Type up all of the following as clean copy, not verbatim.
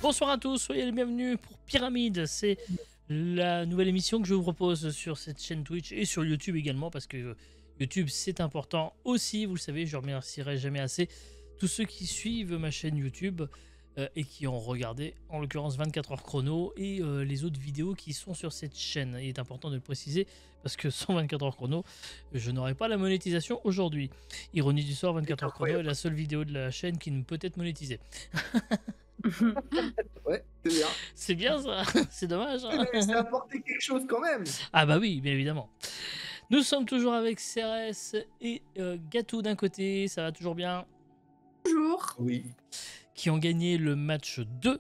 Bonsoir à tous, soyez les bienvenus pour Pyramide. C'est la nouvelle émission que je vous propose sur cette chaîne Twitch et sur YouTube également, parce que YouTube c'est important aussi, vous le savez, je remercierai jamais assez tous ceux qui suivent ma chaîne YouTube et qui ont regardé en l'occurrence 24 heures chrono et les autres vidéos qui sont sur cette chaîne. Il est important de le préciser parce que sans 24 heures chrono, je n'aurai pas la monétisation aujourd'hui. Ironie du sort, 24 heures chrono est la seule vidéo de la chaîne qui ne peut être monétisée. Ouais, c'est bien. C'est bien ça, c'est dommage. Hein. Ça a apporté quelque chose quand même. Ah bah oui, bien évidemment. Nous sommes toujours avec CRS et Gatou d'un côté, ça va toujours bien. Bonjour. Oui. Qui ont gagné le match 2.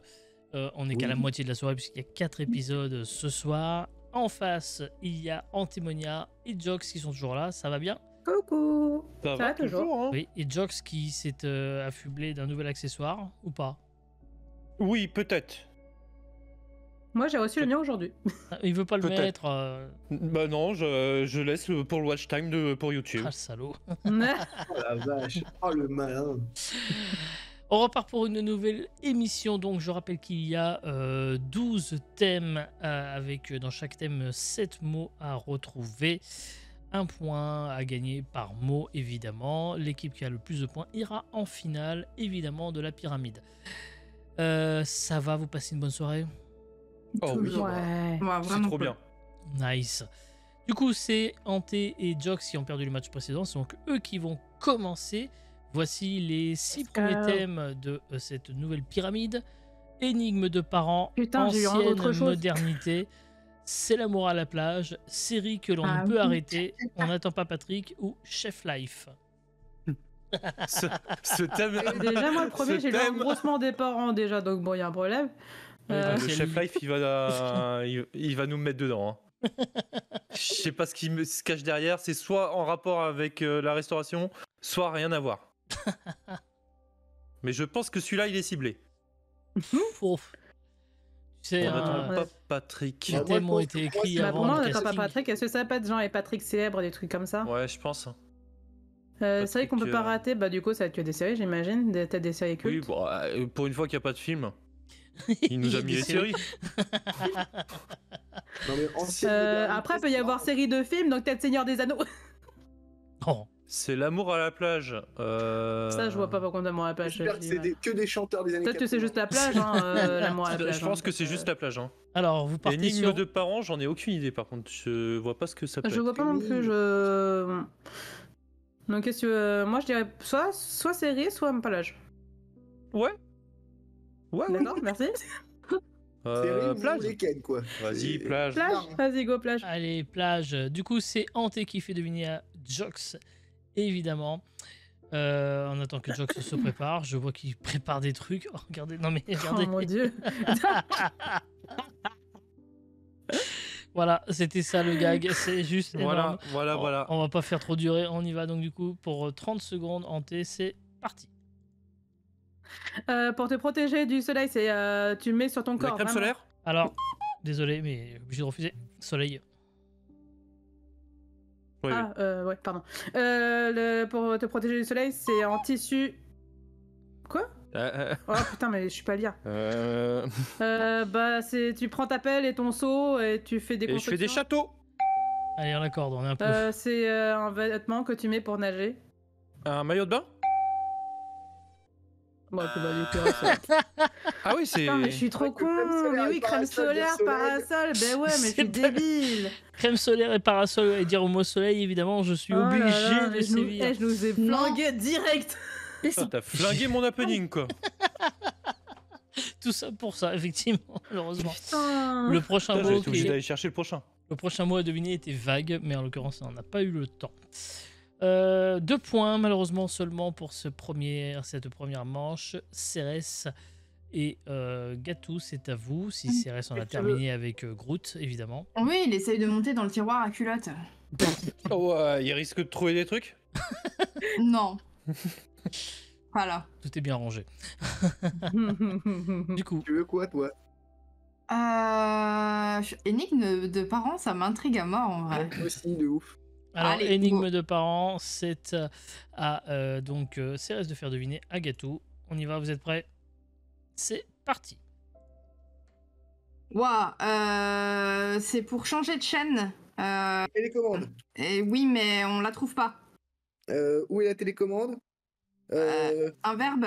On n'est qu'à la moitié de la soirée puisqu'il y a 4 épisodes ce soir. En face, il y a Antimonia et Jox qui sont toujours là, ça va bien? Coucou. Ça va toujours, hein. Oui, et Jox qui s'est affublé d'un nouvel accessoire, ou pas? Oui, peut-être. Moi, j'ai reçu le mien aujourd'hui. Il veut pas le Peut-être. mettre. Bah non, je laisse pour le watch time pour YouTube. Ah, le salaud. Oh la vache. Oh le malin. On repart pour une nouvelle émission. Donc, je rappelle qu'il y a 12 thèmes avec dans chaque thème 7 mots à retrouver. Un point à gagner par mot, évidemment. L'équipe qui a le plus de points ira en finale, évidemment, de la pyramide. Ça va, vous passez une bonne soirée? Oh oui, Ouais. c'est trop bien. Nice. Du coup, c'est Anté et Jox qui ont perdu le match précédent. C'est donc eux qui vont commencer. Voici les 6 premiers thèmes de cette nouvelle pyramide. Énigme de parents, Putain, j'ai eu ancienne autre chose. modernité, c'est l'amour à la plage, série que l'on ne peut arrêter, on n'attend pas Patrick ou Chef Life. Ce thème. Déjà, moi, le premier, ce j'ai eu un thème- grossement des parents déjà, donc bon, il y a un problème. Le C'est Chef lui. Life, il va nous mettre dedans. Hein. Je sais pas ce qui se cache derrière. C'est soit en rapport avec la restauration, soit rien à voir. Mais je pense que celui-là, il est ciblé. Ouf. Tu sais, On n'attend ouais. pas Patrick. les Bah, thèmes moi, ont je été pense que moi, écrits c'est- Bah, avant pour moi, on le n'attend pas casting. Patrick. Est-ce que ça peut être genre les Patrick célèbres, des trucs comme ça? Ouais, je pense. Série qu'on peut Patrick, pas rater, bah du coup, ça va être que des séries, j'imagine. Peut-être des séries Oui, cultes. bon, pour une fois qu'il n'y a pas de film, il nous a mis les séries. Non, mais ancienne modernité, Après, il peut y c'est avoir marrant. série de films, donc peut-être Seigneur des Anneaux. Oh. C'est l'amour à la plage. Ça, je vois pas par contre l'amour à la plage. J'espère que c'est que des chanteurs des années Peut-être que c'est 80. juste la plage, hein, l'amour à la plage. Je pense que c'est juste la plage. Hein. Alors, vous partez Énigme sur... de parents, j'en ai aucune idée par contre. Je vois pas ce que ça peut Je être. vois pas non plus. Donc, qu'est-ce que moi je dirais soit série, soit plage. Ouais. Ouais, ouais. D'accord, merci. Série ou Plage. les Ken, quoi. Vas-y, C'est- plage. Plage, Non. vas-y, go plage. Allez, plage. Du coup, c'est Anté qui fait deviner à Jox, évidemment. En attendant que Jox se prépare, je vois qu'il prépare des trucs. Oh, regardez, non mais regardez. Oh mon dieu. Voilà, c'était ça le gag. C'est juste énorme. Voilà. On va pas faire trop durer. On y va donc du coup pour 30 secondes. Anté, c'est parti. Pour te protéger du soleil, c'est tu le mets sur ton La corps. crème vraiment. solaire. Alors, désolé, mais obligé de refuser. Soleil. Oui, Ah, ouais, pardon. Pour te protéger du soleil, c'est en tissu. Quoi? Oh putain, mais je suis pas à lire. Bah, tu prends ta pelle et ton seau et tu fais des Et je fais des constructions. châteaux. Allez, on accorde, on est un peu. C'est un vêtement que tu mets pour nager. Un maillot de bain. Bon, tu vas lui faire. Ah oui, c'est. Putain, mais je suis trop con. crème solaire Mais et oui, crème parasol, solaire, dire soleil. parasol. Ben ouais, mais je C'est suis pas- débile. Crème solaire et parasol et dire au mot soleil, évidemment, je suis Oh là obligé là, de mais je nous- sévir. je nous ai flingué direct. Ah, t'as flingué mon happening quoi. Tout ça pour ça, effectivement, malheureusement. Putain. Le prochain Putain, mot J'étais obligé qui- d'aller chercher le prochain. Le prochain mot à deviner était vague, mais en l'occurrence, on n'a pas eu le temps. 2 points, malheureusement, seulement pour cette première manche. Cérès et Gatou, c'est à vous. Si Cérès en a terminé avec Groot, évidemment. Oui, il essaye de monter dans le tiroir à culotte. Oh, il risque de trouver des trucs. Non. Voilà. Tout est bien rangé. Du coup, Tu veux quoi, toi? Énigme de parents, ça m'intrigue à mort en vrai. Moi aussi, de ouf. alors, Allez, énigme go. de parents, c'est à donc Cérès de faire deviner à Gatou. On y va, vous êtes prêts? C'est parti. Ouah, c'est pour changer de chaîne. Télécommande. Et oui, mais on la trouve pas. Où est la télécommande? Un verbe.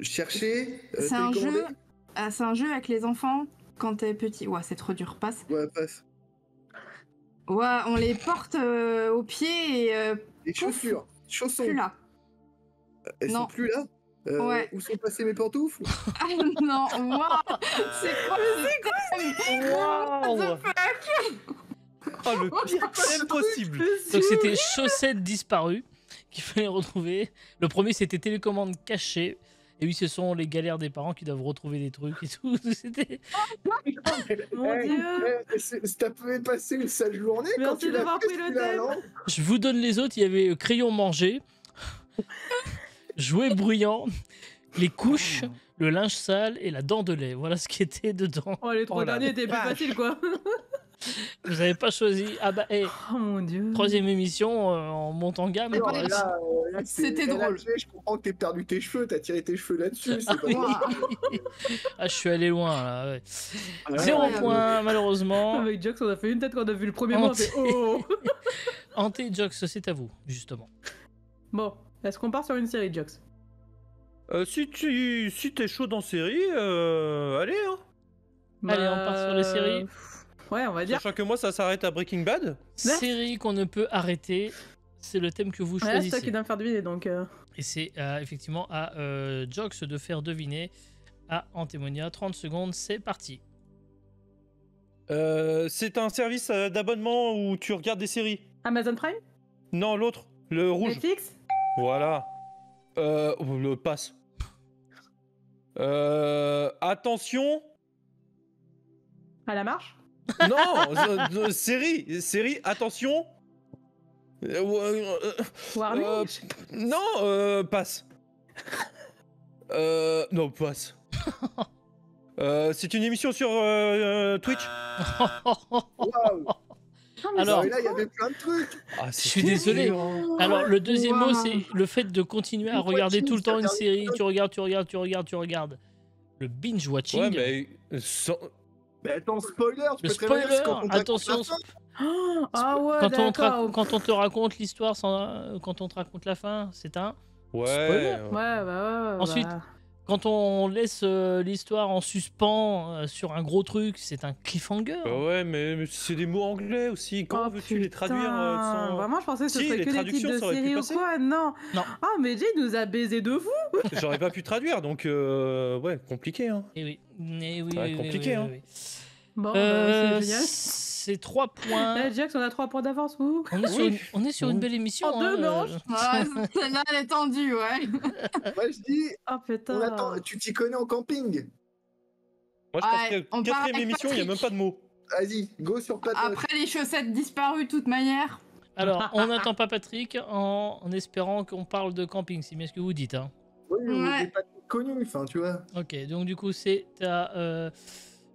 Chercher. C'est un télécommander. jeu. C'est un jeu avec les enfants quand t'es petit. Ouah, c'est trop dur. Passe. Ouais, passe. Ouais, on les porte aux pieds et Les chaussures. Chaussons. plus là. Elles Non. sont plus là. Ouais. Où sont passées mes pantoufles? Ah non, waouh, c'est quoi Waouh. Oh, le pire impossible. Donc c'était chaussettes disparues qu'il fallait retrouver. Le premier c'était télécommande cachée. Et oui, ce sont les galères des parents qui doivent retrouver des trucs et tout. C'était... Mon Dieu. T'as pu passer une sale journée quand Merci tu l'as d'avoir fait, pris le celui-là, thème. non? Je vous donne les autres. Il y avait crayon mangé, jouet bruyant, les couches, le linge sale et la dent de lait. Voilà ce qui était dedans. Oh, les 3 Oh la derniers étaient plus vache. faciles, quoi. Vous n'avez pas choisi. Ah bah, Oh mon Dieu. troisième émission en montant en gamme. Mais quoi. pas- Là, C'était là, drôle. je comprends que t'aies perdu tes cheveux, t'as tiré tes cheveux là-dessus. C'est pas oui. vrai. Ah, je suis allé loin là. Ouais. Ouais. 0 Incroyable. point malheureusement. Avec Jax, on a fait une tête quand on a vu le premier mot, on fait oh. Ante et Jox, c'est à vous justement. Bon, est-ce qu'on part sur une série, Jax? Si t'es chaud dans série, allez, hein. Allez, on part sur les séries. Ouais, on va dire. Sachant que moi, ça s'arrête à Breaking Bad. Série qu'on ne peut arrêter, c'est le thème que vous Ouais, c'est toi qui choisissez. dois me faire deviner, donc... Et c'est effectivement à Jox de faire deviner à Antémonia. 30 secondes, c'est parti. C'est un service d'abonnement où tu regardes des séries. Amazon Prime? Non, l'autre, le rouge. Netflix? Voilà. Le passe. Attention. À la marche? Non, série, attention. Warning? Non, passe. Non, passe. C'est une émission sur Twitch. Waouh. Alors, Là, il y avait plein de trucs. Ah, je suis désolé. Alors, le deuxième mot, Wow. c'est le fait de continuer à Le regarder watching, tout le temps une c'est-à-dire série. que- Tu regardes. Le binge watching. Ouais, mais Mais attends, spoiler, tu Le peux te réveiller spoiler, quand on te raconte attention. la fin. Ah ouais, Quand on te raconte l'histoire, quand on te raconte la fin, c'est un ouais. spoiler. Ouais. Ensuite, quand on laisse l'histoire en suspens sur un gros truc, c'est un cliffhanger. Bah ouais, mais c'est des mots anglais aussi. Comment veux-tu les traduire sans... Vraiment, je pensais que ce Si, serait les que des traductions, titres de ça aurait pu séries ou passer. quoi. Non. Non. Ah, mais Jay nous a baisé de fou. J'aurais pas pu traduire, donc ouais, compliqué. Hein. Et oui, et oui, Ça va oui, être oui, compliqué, oui, hein. oui. Bon, c'est génial. C'est 3 points. Eh, Jax, on a 3 points d'avance, ou? On est sur une belle émission. En deux hein, manches. Ah, celle-là, elle est tendue, ouais. Moi, je dis, Oh putain. on attend, tu t'y connais en camping. Moi, je Ouais, pense on que part quatrième avec émission, il n'y a même Patrick. pas de mots. Vas-y, go sur Patrick. Après les chaussettes disparues, de toute manière. Alors, on n'attend pas Patrick en espérant qu'on parle de camping, c'est bien ce que vous dites. Hein. Oui, mais Ouais. j'ai pas connu, enfin, tu vois. Ok, donc du coup, c'est à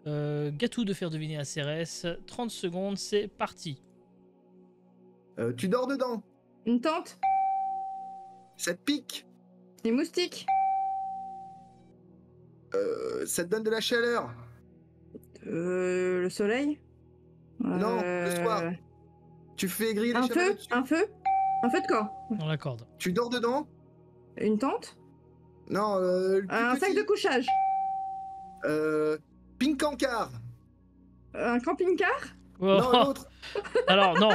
Gatou de faire deviner à CRS. 30 secondes, c'est parti. Tu dors dedans. Une tente. Ça te pique. Les moustiques. Ça te donne de la chaleur. Le soleil. Non, le soir. Tu fais griller les Un chamallows feu. dessus. Un feu. Un feu de camp. On l'accorde. Tu dors dedans. Une tente. Non, le plus Un petit. sac de couchage. Pink Cancard. Un camping-car. Oh, Non, l'autre. alors, non,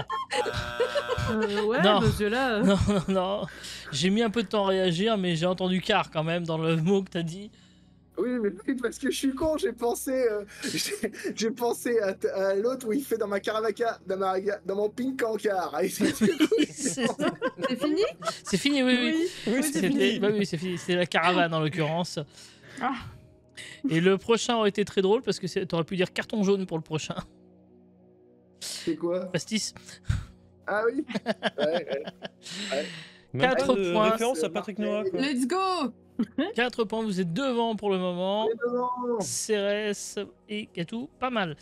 Ouais, Non. monsieur là. non. J'ai mis un peu de temps à réagir, mais j'ai entendu car quand même dans le mot que t'as dit. Oui, mais oui, parce que je suis con, j'ai pensé, j'ai pensé à l'autre où il fait dans ma Caravaca, dans mon Pink Cancard. Et c'est- C'est C'est fini. c'est fini, oui, oui. Oui, c'est C'était- fini. bah oui, c'est fini. C'est la caravane en l'occurrence. Ah. Et le prochain aurait été très drôle parce que t'aurais pu dire carton jaune pour le prochain. C'est quoi? Pastis. Ah oui. Ouais. Même pas 4 de points. référence à Patrick Noah, quoi. Let's go. 4 points, vous êtes devant pour le moment. Mais non. CRS et Gatou, pas mal.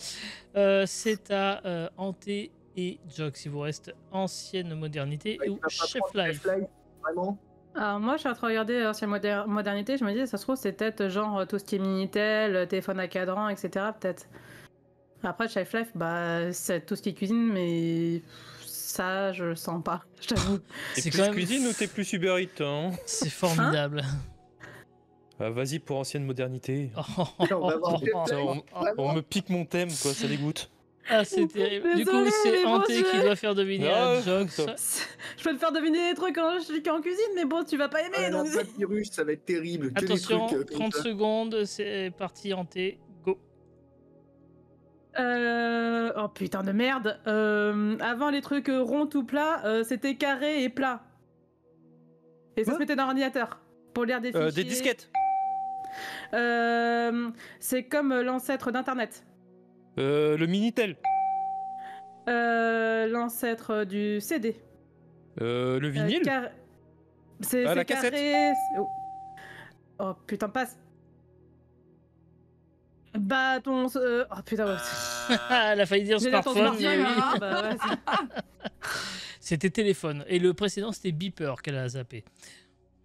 C'est à Ante et Jox. Il vous reste ancienne modernité Ouais, ou il va pas Chef prendre Life. Chef Life, vraiment. Alors moi, je suis en train de regarder l'ancienne modernité, je me dis, ça se trouve, c'est peut-être genre tout ce qui est Minitel, téléphone à cadran, etc. peut-être. Après, Chef Life, bah, c'est tout ce qui est cuisine, mais ça, je le sens pas, je t'avoue. T'es C'est plus quand même- cuisine ou t'es plus Uber Eats, hein C'est formidable. Vas-y pour ancienne modernité. On va voir Chef Ça, Life. on me pique mon thème, quoi, ça dégoûte. Ah, c'est terrible. Du coup, Désolée, c'est mais bon, Hanté qui doit faire deviner à Non, Jox. ça- Je peux te faire deviner des trucs quand je suis en cuisine, mais bon, tu vas pas aimer, Ah, donc... la papyrus, ça va être terrible. Que des Attention, trucs, comme 30 ça. secondes, c'est parti Hanté. Go. Oh putain de merde. Avant, les trucs ronds tout plats, c'était carré et plat. Et ça Quoi se mettait dans l'ordinateur. Pour lire des fichiers. Des disquettes. C'est comme l'ancêtre d'Internet. Le Minitel. L'ancêtre du CD. Le vinyle. C'est Ah, la carré. cassette. Oh putain, passe. Bâton. Oh putain, ouais. Elle a failli dire J'ai l'air ton smartphone. smartphone, mais oui. hein, bah, ouais, C'était téléphone. Et le précédent, c'était beeper qu'elle a zappé.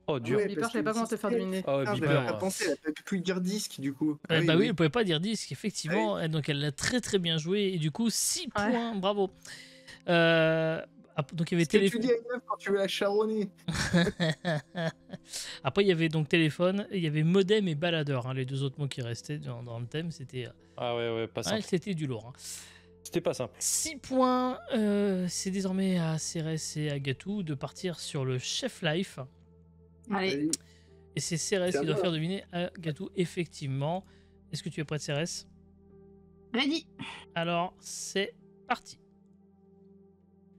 Oh, dur. Ouais, Beeper, parce je savais pas que comment te faire c'est- deviner. Oh, Ah, Beeper. elle a pensé, elle a peut plus dire disque du coup. Ah oui, Bah oui, oui. elle pouvait pas dire disque, effectivement. Donc elle l'a très très bien joué. Et du coup, 6 Ouais. points. Bravo. Donc il y avait Ce que tu téléphone. dis à une meuf quand tu veux la charronner. Après, il y avait donc téléphone, et il y avait modem et baladeur. Hein, les deux autres mots qui restaient dans le thème, c'était Ah ouais, pas simple. c'était du lourd. Hein. C'était pas simple. 6 points. C'est désormais à Cérès et à Gatou de partir sur le Chef Life. Allez, Vas-y. Et c'est Cérès C'est à qui doit moi. faire deviner à Gatou, effectivement. Est-ce que tu es prête, Cérès? ready. Alors, c'est parti.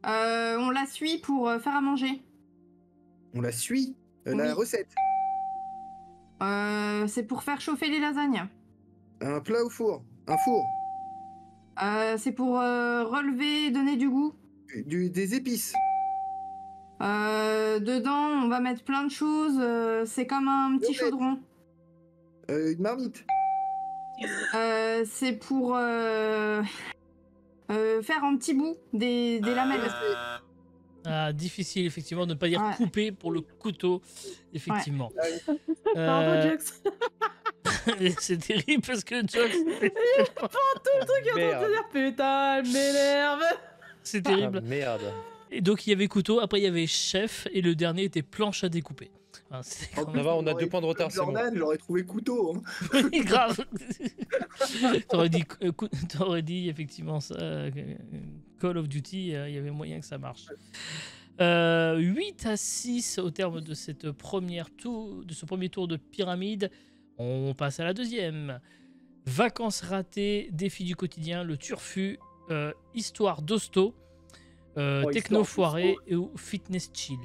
On la suit pour faire à manger. On la suit. Oui. La recette. C'est pour faire chauffer les lasagnes. Un plat au four. Un four. C'est pour relever et donner du goût. Des épices. Dedans, on va mettre plein de choses. C'est comme un petit Violette. chaudron. Une marmite. C'est pour faire en petits bouts des lamelles. Ah, difficile, effectivement, de ne pas dire Ouais. couper pour le couteau. Effectivement. Pardon, Euh, Jux. c'est terrible parce que Jox, Tout le truc est en train de Merde. te dire putain, elle m'énerve. c'est Ah, terrible. merde. Et donc il y avait couteau, après il y avait chef, et le dernier était planche à découper. Enfin, c'était En quand plus, Ça va, on a j'aurais 2 points de retard, c'est bon. Jordan, j'aurais trouvé couteau. Hein. même grave. T'aurais dit effectivement ça, Call of Duty, il y avait moyen que ça marche. 8-6 au terme de ce premier tour de pyramide. On passe à la deuxième. Vacances ratées, défi du quotidien, le turfu, histoire d'hosto, techno Histoire foiré et ou fitness chill.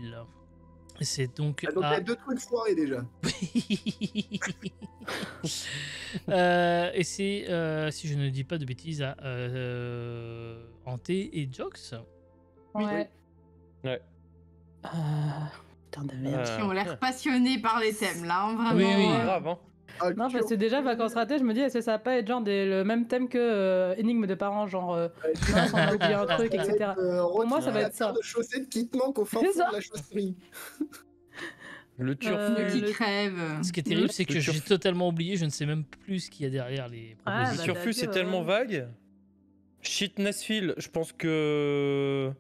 Et c'est donc Ah, donc il y a 2 trucs foirés déjà. et c'est, si je ne dis pas de bêtises, à Hanté et Jox. Ouais. Ouais. Putain de merde. Qui ont l'air passionnés par les thèmes là, hein, vraiment. Oui, oui. Grave, hein. Ah, Non, parce que déjà, vacances ratées, je me dis, est-ce que ça va pas être genre le même thème que énigme de parents, genre mince, on a oublié un truc, etc. Pour moi, ça va être ça. de chaussettes qui te manquent au fin C'est fond ça. de la chausserie. Le turfu. Ceux qui le- crèvent. Ce qui est terrible, c'est que Le j'ai turfu. totalement oublié, je ne sais même plus ce qu'il y a derrière les Ah, propositions. Le bah, turfu, t'as c'est dit, tellement ouais. vague. Fitnessfield, je pense que.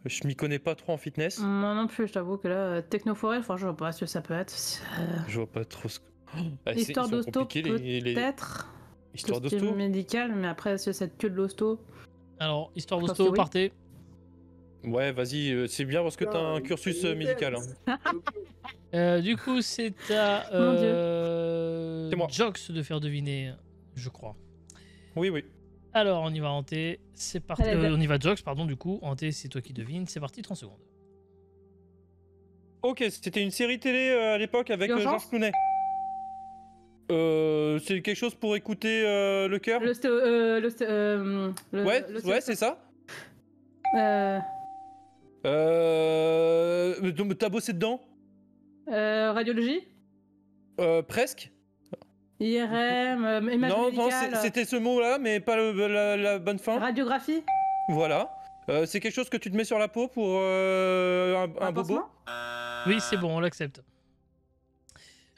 Je m'y connais pas trop en fitness. Moi non plus, je t'avoue que là, technoforêt, franchement, je vois pas ce que ça peut être. Je vois pas trop ce que. Ah, Histoire ils sont d'hosto, compliqués, les peut-être. histoires Tout ce qui est d'hosto. médical, mais après, est-ce que c'est que de l'hosto? Alors, histoire Je pense d'hosto, que oui. partez. Ouais, vas-y, c'est bien parce que t'as un Putain, cursus il est médical. Hein. Du coup, c'est à Mon Dieu. C'est moi. Jox de faire deviner, je crois. Oui, oui. Alors, on y va, Hanté. C'est parti. Allez, On y va, Jox, pardon, du coup. Hanté, c'est toi qui devines. C'est parti, 30 secondes. Ok, c'était une série télé à l'époque avec Urgence Georges Clooney. C'est quelque chose pour écouter le cœur. Le Ouais, ouais, c'est ça. Donc, t'as bossé dedans Radiologie, Presque. IRM, image Non, médicale, c'était ce mot-là, mais pas la bonne fin. radiographie, Voilà. C'est quelque chose que tu te mets sur la peau pour un bobo. pansement. Oui, c'est bon, on l'accepte.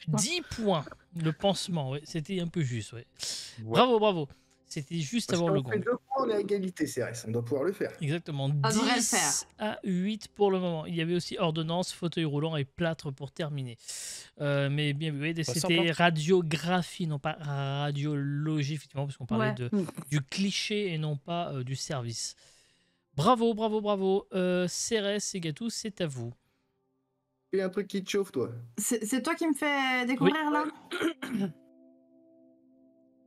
10 points, le pansement, ouais, c'était un peu juste. Ouais. Bravo, bravo. C'était juste Parce avant le qu'on fait gong. 2 points, on est à égalité, CRS. On doit pouvoir le faire. Exactement, Ça devrait le 10 à 8 pour le moment. Il y avait aussi ordonnance, fauteuil roulant et plâtre pour terminer. Mais bien vu, c'était radiographie, non pas radiologie, effectivement, parce qu'on parlait Ouais. du cliché et non pas du service. Bravo, bravo, bravo. CRS et Gatou, c'est à vous. Il y a un truc qui te chauffe, toi. C'est toi qui me fais découvrir là?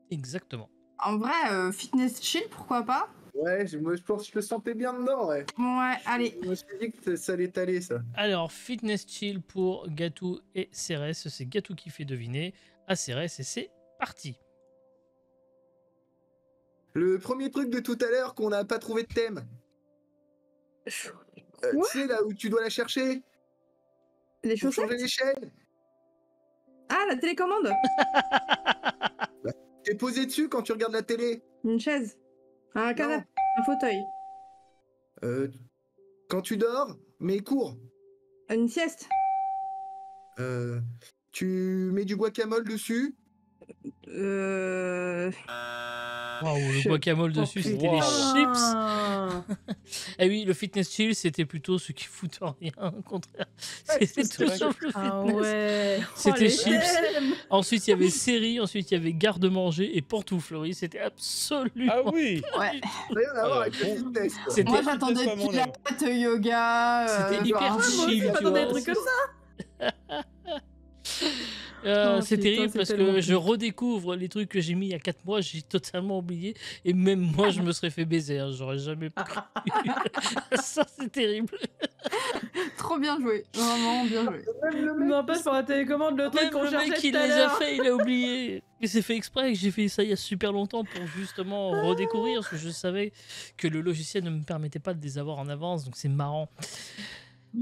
Exactement. En vrai, fitness chill, pourquoi pas? Ouais, moi, je pense que je le sentais bien dedans, ouais. Ouais, allez. Je me suis dit que ça allait t'aller, ça. Alors, fitness chill pour Gatou et CRS. C'est Gatou qui fait deviner à CRS et c'est parti. Le premier truc de tout à l'heure qu'on n'a pas trouvé de thème. Tu sais, là où tu dois la chercher Les pour chaussettes? changer les chaînes. Ah, la télécommande? T'es posé dessus quand tu regardes la télé. Une chaise? Un canapé? Un fauteuil? Quand tu dors, mais cours. Une sieste? Tu mets du guacamole dessus. Waouh, le guacamole dessus, c'était les putain. chips. Eh oui, le fitness chill, c'était plutôt ceux qui foutent rien, au contraire. Ouais, C'était c'est tout vrai. sauf le Ah fitness. ouais. C'était les chips. thèmes. Ensuite, il y avait série, ensuite, il y avait garde-manger et pantouflerie. C'était absolument. Ah oui. Ouais. Rien à voir Ah, avec le bon. fitness, quoi. C'était Moi, j'attendais fitness, pas mon âme. pilates, yoga. C'était hyper genre, chill, tu j'attendais vois. des trucs comme ça. Oh, C'est putain, terrible c'est parce tellement que je cool. redécouvre les trucs que j'ai mis il y a 4 mois, j'ai totalement oublié. Et même moi, je me serais fait baiser. Hein, j'aurais jamais pris. Ça, c'est terrible. Trop bien joué. Vraiment bien joué. Même le mec, N'empêche, pour la télécommande, le truc Même qu'on le cherchait mec qui tout à les a l'heure. fait, il a oublié. Et c'est fait exprès que j'ai fait ça il y a super longtemps pour justement redécouvrir parce que je savais que le logiciel ne me permettait pas de les avoir en avance, donc c'est marrant.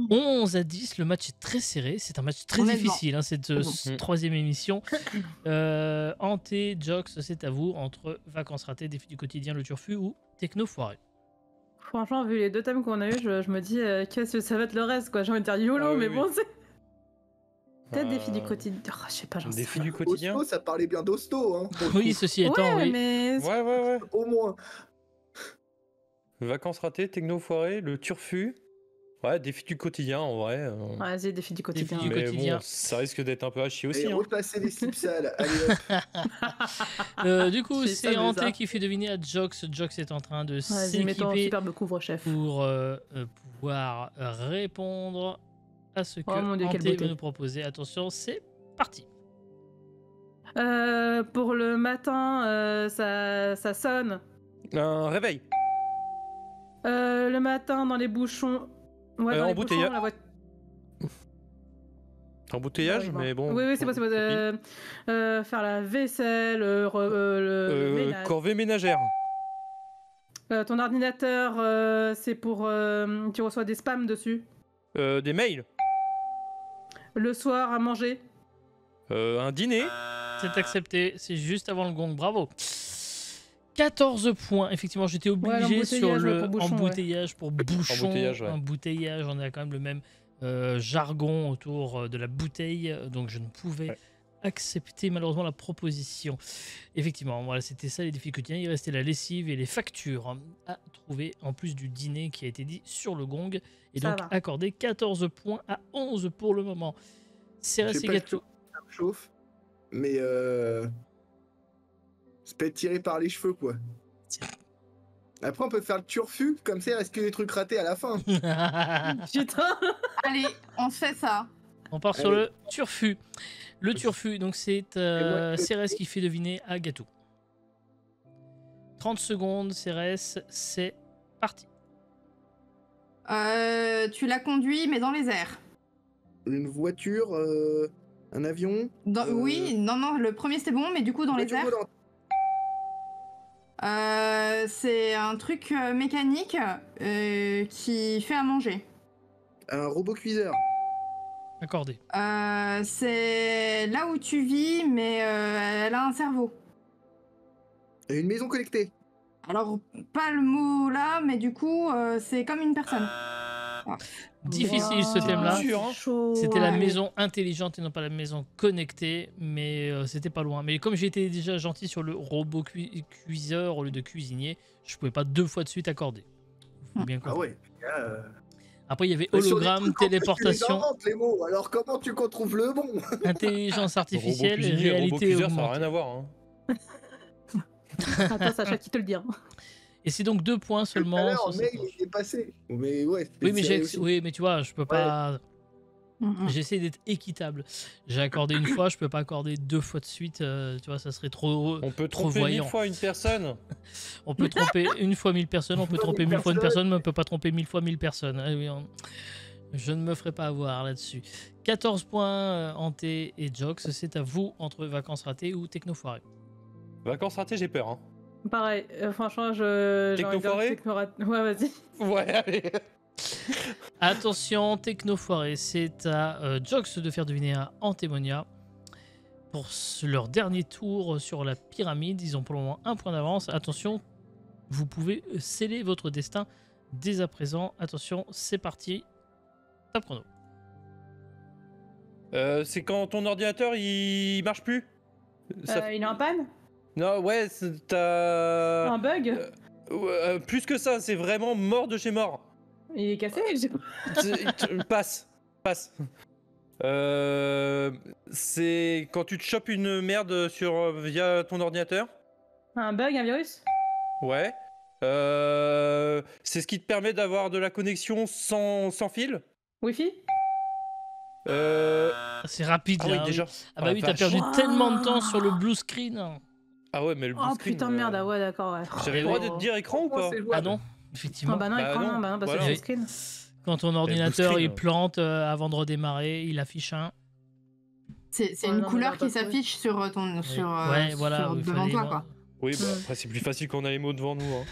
11 à 10, le match est très serré. C'est un match très On est difficile, hein, cette bon. troisième émission. Ante, Jox, c'est à vous. Entre vacances ratées, défi du quotidien, le turfu ou techno foiré. Franchement, vu les deux thèmes qu'on a eu, je me dis qu'est-ce que ça va être le reste, quoi. J'ai envie de dire YOLO, Ah oui, mais oui. bon, c'est peut-être défi du Euh, quotidien. Oh, je sais pas, j'en sais Défi rien. du quotidien. Hosto, ça parlait bien d'hosto, hein. pour le Oui, coup. ceci étant, Ouais, oui. mais Ouais. Au moins. Vacances ratées, techno foiré, le turfu. Ouais, défi du quotidien en vrai. vas-y, défi du quotidien. du Mais quotidien. bon, ça risque d'être un peu à chier aussi. Et Hein. repasser les slips sales. Allez, hop. Du coup, J'ai c'est ça, Ante mais ça. qui fait deviner à Jox. Jox est en train de Vas-y, mets ton s'équiper superbe couvre-chef. pour pouvoir répondre à ce que Oh mon Dieu, Ante quelle va beauté. nous proposer. Attention, c'est parti. Pour le matin, ça sonne. Un réveil. Le matin, dans les bouchons. Ouais, dans les embouteillage. bouchons, la voiture. Embouteillage, Ouais, mais bon. Oui, c'est possible. Faire la vaisselle, le ménage. Corvée ménagère. Ton ordinateur, c'est pour. Tu reçois des spams dessus. Des mails. Le soir, à manger. Un dîner. C'est accepté, c'est juste avant le gong, bravo. 14 points, effectivement, j'étais obligé sur l'embouteillage, le pour bouchon, embouteillage pour bouchon. Embouteillage, ouais. Embouteillage, on a quand même le même jargon autour de la bouteille, donc je ne pouvais accepter malheureusement la proposition. Effectivement, voilà, c'était ça les défis quotidiens. Il restait la lessive et les factures à trouver, en plus du dîner qui a été dit sur le gong, et Ça donc va. accordé 14 points à 11 pour le moment. C'est Je sais resté pas gâteau. si ça me chauffe, mais c'est peut être tiré par les cheveux, quoi. Après, on peut faire le turfu, comme ça, il reste que des trucs ratés à la fin. Putain. Allez, on se fait ça. On part sur Allez. le turfu. Le turfu, donc c'est moi, Cérès qui fait deviner à Gatou. 30 secondes, Cérès, c'est parti. Tu l'as conduit, mais dans les airs. Une voiture, un avion. Oui, non, le premier c'était bon, mais du coup dans les voiture airs. volante. C'est un truc mécanique qui fait à manger. Un robot cuiseur. Accordé. C'est là où tu vis, mais elle a un cerveau. Et une maison connectée. Alors, pas le mot là, mais du coup, c'est comme une personne. Difficile ce Wow. thème-là. Dur, hein. Chaud. C'était la Ouais. maison intelligente et non pas la maison connectée, mais c'était pas loin. Mais comme j'étais déjà gentil sur le robot cuiseur au lieu de cuisinier, je pouvais pas 2 fois de suite accorder. Faut bien Ah comprendre. ouais. Après, il y avait Mais sur des hologramme, trucs, en plus, tu les téléportation, inventes, les mots. Alors comment tu qu'on trouve le bon? intelligence artificielle et Robot cuisinier, robot réalité cuiseur, ça n'a augmentée. rien à voir. Hein. Attends, Sacha qui te le dit. Hein. Et c'est donc 2 points Tout à seulement. l'heure, sur mais cette il manche. est passé. Mais ouais. c'était Oui, mais serré aussi. oui, mais tu vois, je peux pas. Mhm. J'essaie d'être équitable. J'ai accordé une fois, je peux pas accorder 2 fois de suite. Tu vois, ça serait trop. On peut Trop tromper 1000 voyant. fois une personne. On peut tromper une fois 1000 personnes, on peut tromper 1000 fois une personnes. personne, mais on peut pas tromper 1000 fois 1000 personnes. Eh oui, je ne me ferai pas avoir là-dessus. 14 points Hanté et Jox, c'est à vous entre vacances ratées ou techno foirées. Vacances ratées, j'ai peur. Hein. Pareil, franchement, j'ai envie de dire Technofoiré Ouais, vas-y. Ouais, allez. Attention, techno foirée, c'est à Jox de faire deviner à Antémonia. Pour leur dernier tour sur la pyramide, ils ont pour le moment 1 point d'avance. Attention, vous pouvez sceller votre destin dès à présent. Attention, c'est parti. Top chrono. C'est quand ton ordinateur il marche plus. Il est en panne Non, ouais, t'as. Un bug Plus que ça, c'est vraiment mort de chez mort. Il est cassé je sais pas. Passe. C'est quand tu te chopes une merde via ton ordinateur. Un bug, un virus Ouais. C'est ce qui te permet d'avoir de la connexion sans fil. Wi-Fi C'est rapide Ah là. oui, oui. déjà. Ah bah la oui, t'as vache. perdu Wow. tellement de temps sur le blue screen. Ah ouais, mais le blue Oh screen, putain de merde, ah ouais, d'accord, ouais. J'avais le droit Oh. de te dire écran ou Pourquoi pas c'est jouable Ah non, effectivement. Ah bah non, Bah écran non, non, bah non, parce voilà. que c'est screen. Quand ton ordinateur screen, il ouais. plante avant de redémarrer, il affiche un. C'est Ouais, une non, mais couleur là, qui pas trouvé. s'affiche sur ton sur, Ouais, voilà, sur- il devant fallait- toi quoi. Oui, bah Mm. après c'est plus facile quand on a les mots devant nous. Hein.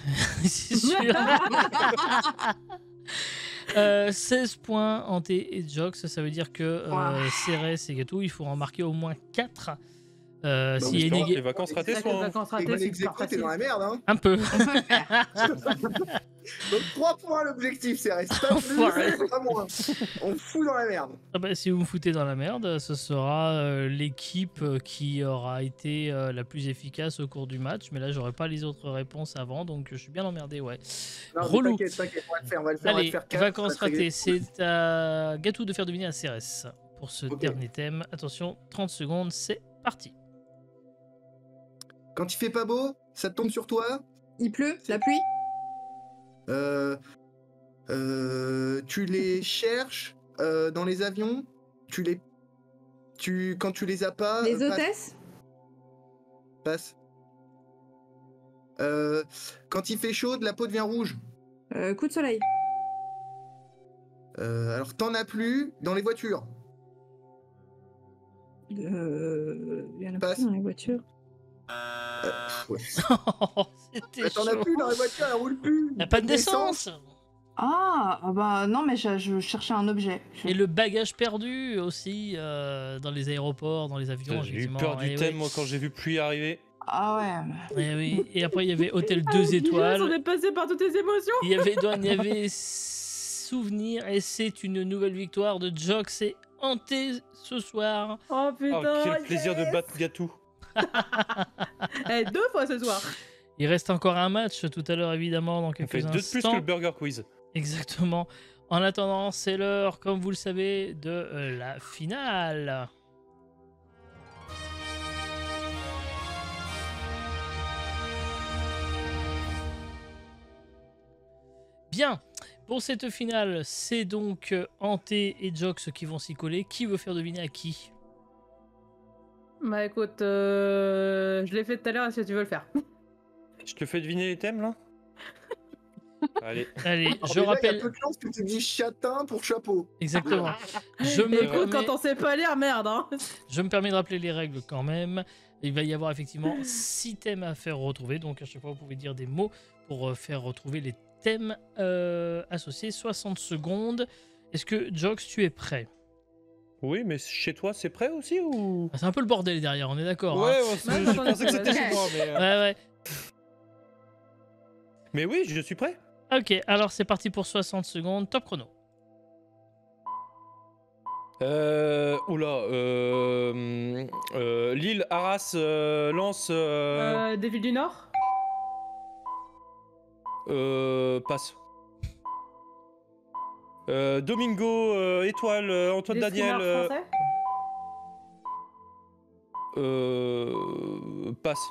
C'est sûr. 16 points Hanté et Jox, ça veut dire que Wow. Cérès et Gatou, il faut en marquer au moins 4. Bah, S'il y a Espérons que les négé... vacances ratées C'est vrai que les soient. vacances Et ratées, bon c'est exécuté, super t'es dans facile. la merde, hein. Un peu. On peut le faire. Donc 3 points l'objectif, c'est reste pas Enfoiré. plus, pas moins. On fout dans la merde. Ah bah, si vous me foutez dans la merde, ce sera l'équipe qui aura été la plus efficace au cours du match. Mais là, j'aurai pas les autres réponses avant, donc je suis bien emmerdé, ouais. Non, mais Relou. T'inquiète, on va le faire, on va le faire. on va Allez, le faire quatre, vacances ça va être réglé. ratées, c'est à Gatou de faire deviner à Cérès pour ce Ok. dernier thème. Attention, 30 secondes, c'est parti. Quand il fait pas beau, ça tombe sur toi. Il pleut, la pluie. Tu les cherches dans les avions. Quand tu les as pas. Les passe, hôtesses. passe. Quand il fait chaud, la peau devient rouge. Coup de soleil. Alors t'en as plus dans les voitures. Il y en a Passe. plus dans les voitures. Ouais. C'était T'en as chaud. plus dans les voitures, elles roulent plus. La panne d'essence. Ah bah non mais je cherchais un objet. Et le bagage perdu aussi dans les aéroports, dans les avions. J'ai eu effectivement. peur du Eh thème oui. moi quand j'ai vu pluie arriver. Ah ouais. Eh oui. Et après, il y avait Hôtel Ah, 2 on étoiles. est passé par toutes tes émotions. Il y avait Douane, il y avait Souvenir. Et c'est une nouvelle victoire de Jox et Hanté ce soir. Oh Oh, putain. quel plaisir de battre Gatou. Eh, 2 fois ce soir. Il reste encore un match tout à l'heure, évidemment, dans On quelques fait 2 de plus que instants. le Burger Quiz. Exactement. En attendant, c'est l'heure, comme vous le savez, de la finale. Bien. Pour cette finale, c'est donc Hanté et Jox qui vont s'y coller. Qui veut faire deviner à qui? Bah écoute, je l'ai fait tout à l'heure, est-ce que tu veux le faire? Je te fais deviner les thèmes là. Allez. Allez, Alors, je déjà, Il y a rappelle. peu de chance que tu dis châtain pour chapeau. Exactement. Je me Écoute, permets- quand on sait pas lire, merde, hein. Je me permets de rappeler les règles quand même. Il va y avoir effectivement 6 thèmes à faire retrouver. Donc à chaque fois, vous pouvez dire des mots pour faire retrouver les thèmes associés. 60 secondes. Est-ce que Jox, tu es prêt? Oui, mais chez toi c'est prêt aussi ou? Ah, c'est un peu le bordel derrière, on est d'accord. Ouais, hein. je pensais que c'était chez moi, mais. Ouais, ouais. Mais oui, je suis prêt. Ok, alors c'est parti pour 60 secondes. Top chrono. Oula. Lille, Arras, Lens. Des villes du Nord. Passe. Domingo, Étoile, Antoine Des Daniel. streamers français. Passe.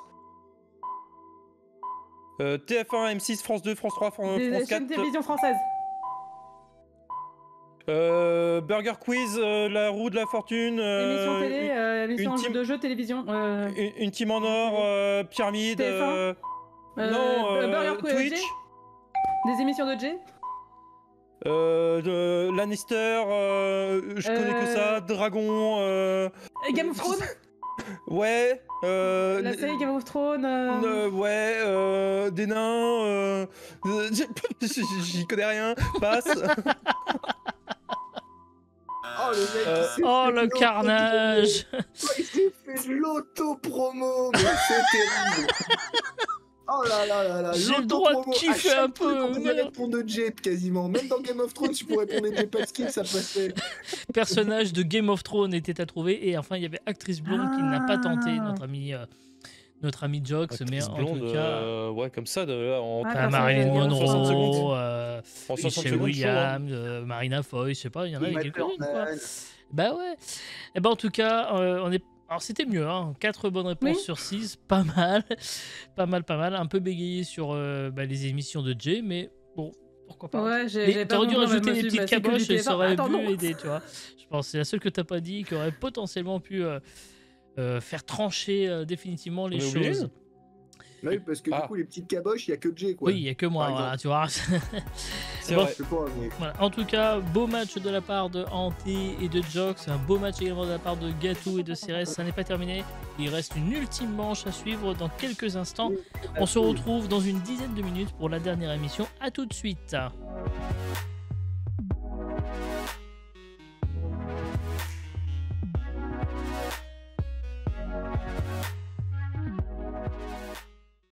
TF1, M6, France 2, France 3, France Des 4. chaînes de télévision françaises. Burger Quiz, La Roue de la Fortune. Émission télé, émission team- de jeux télévision. Une team en or, Pyramide. TF1. Non, Burger Quiz, Twitch. Jay. Des émissions de Jay. De Lannister, je connais que ça. Dragon. Game of Thrones. Ouais. La série Game of Thrones. Ouais. Des nains. J'y connais rien. Passe. Oh, le mec, il s'est Oh fait le de carnage. l'auto-promo. Il s'est fait de l'auto-promo, mais c'est terrible. Oh là là là là. J'ai le droit de l'auto-promo. kiffer À chaque un peu, truc, On pouvait merde. répondre de Jet quasiment. Même dans Game of Thrones, tu pourrais répondre de pas de skill, ça passait. Personnage de Game of Thrones était à trouver. Et enfin, il y avait actrice blonde qui n'a pas tenté, notre ami Jox. Mais en Blonde, tout cas, ouais, comme ça, là, en Ah, t'as personne Marilyn ne- 60 secondes. Monroe, En 60 Michelle secondes, chaud, hein. Williams, Marina Foy, je sais pas, il y en avait Uma quelques-unes quoi. Thurman. Bah ouais. Et ben en tout cas, on est. Alors c'était mieux, hein. 4 bonnes réponses Oui. sur 6, pas mal. Pas mal. Un peu bégayé sur les émissions de Jay, mais bon, pourquoi pas. Ouais, Et j'ai pas t'aurais dû compris, rajouter mais les je me suis petites dit, bah, caboches, sécurité, ça aurait attends, pu non. aider, tu vois. Je pense que c'est la seule que t'as pas dit, qui aurait potentiellement pu faire trancher définitivement les On est oublié choses. Oui, parce que Ah. du coup, les petites caboches, il y a que Jet, quoi. Oui, il y a que moi, Par voilà, tu vois. C'est Bon. vrai. Je sais pas, mais... Voilà. En tout cas, beau match de la part de Hanté et de Jox. Un beau match également de la part de Gatou et de Cérès. Ça n'est pas terminé. Il reste une ultime manche à suivre dans quelques instants. On se retrouve dans une dizaine de minutes pour la dernière émission. À tout de suite.